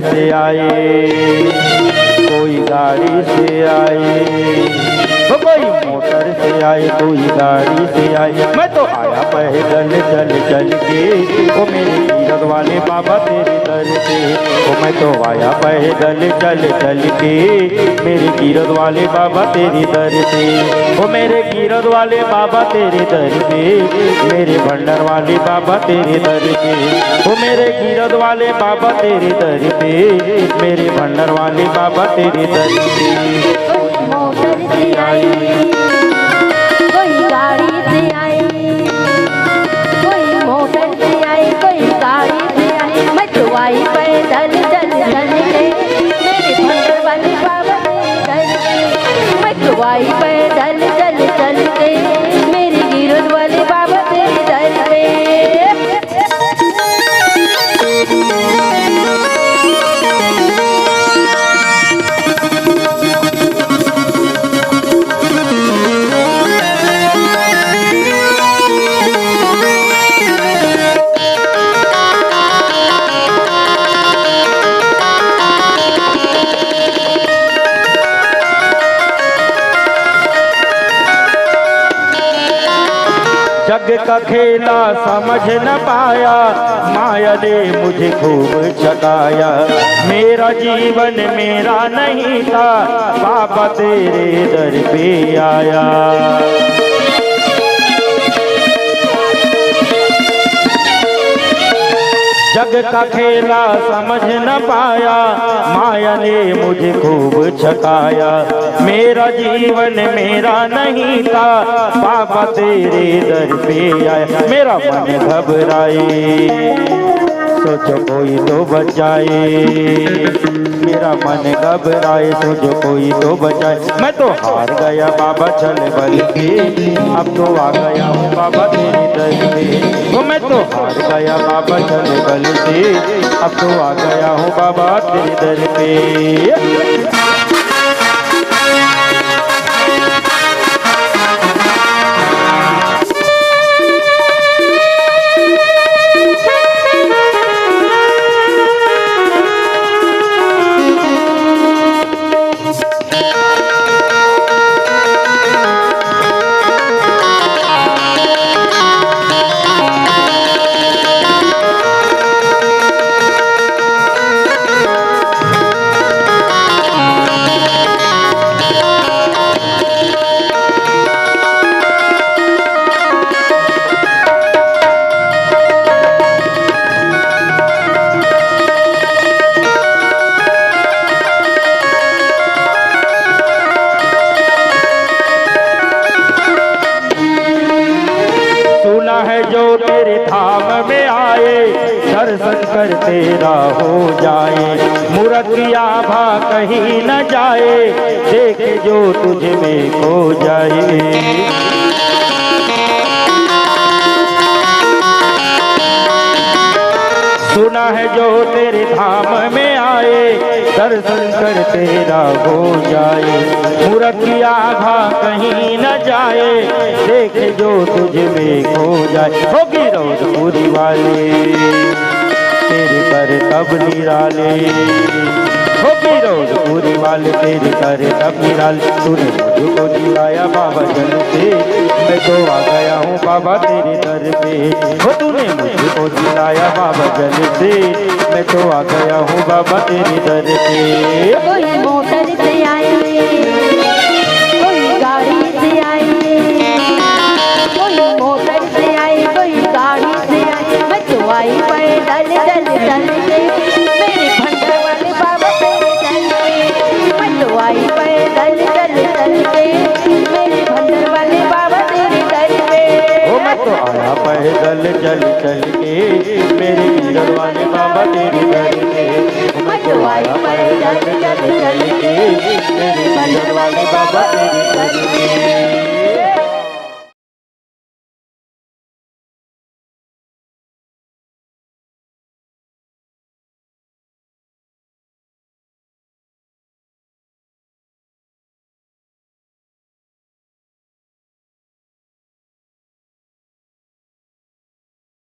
से आए, कोई गाड़ी से आए, कोई मोटर से आए, कोई गाड़ी से आए। मैं तो आया पैदल चल चल के, ओ मेरे कीरत वाले बाबा तेरे दर से। ओ मैं तो आया पैदल चल चल के, मेरे कीरत वाले बाबा तेरे दर से। ओ मेरे कीरत वाले बाबा तेरे दर पे, मेरे भंडार वाले बाबा तेरे दर पे। ओ मेरे कीरत वाले बाबा तेरे दर पे, मेरे भंडार वाले बाबा तेरे दर पे। मोटर से आए, कोई गाड़ी से आए, कोई मोटर से आए, कोई गाड़ी से आए। मैं तो आई पैदल चल चल के, मेरे भंडार वाले बाबा तेरे दर पे। मैं तो आई पैदल चल चल के, मेरे कीरत वाले बाबा तेरे दर पे। जग का खेला समझ न पाया, माया ने मुझे खूब जगाया। मेरा जीवन मेरा नहीं था, बाबा तेरे दर पे आया। जग का खेला समझ न पाया, माया ने मुझे खूब छकाया। मेरा जीवन मेरा नहीं था, बाबा तेरे दर पे आया। मेरा मन घबराए, सोचो कोई तो बचाए। मेरा मन घबराए, सोचो कोई तो बचाए। मैं तो हार गया बाबा चल बल के, अब तो आ गया हूँ बाबा तेरे दर पे। वो मैं तो हार गया बाबा चल बल से, अब तो आ गया हूँ बाबा तेरे दर पे। है जो तेरे धाम में आए, दर्शन कर तेरा हो जाए। मूरत की आभा कहीं न जाए, देखे जो तुझ में खो जाए। सुना है जो तेरे धाम में आए, दर्शन कर तेरा हो जाए। मूरत की आभा कहीं न जाए, देखे जो तुझ में खो जाए। होगी रोज पूरी वाले तेरे कर तब निराले, होगी रोज पूरी वाले तेरे कर तब निराले। तूने मुझको जिलाया बाबा जल से, मैं तो आ गया हूँ बाबा तेरे दर पे। हो तूने मुझको जिलाया बाबा जल से, मैं तो आ गया हूँ बाबा तेरे दर पे। कोई मोटर से आए, कोई गाड़ी से आए, पैदल चल चल के, मेरे गिरद वाले बाबा तेरे दर के। मैं तो आई पैदल चल चल के, मेरे गिरद वाले बाबा तेरे दर के।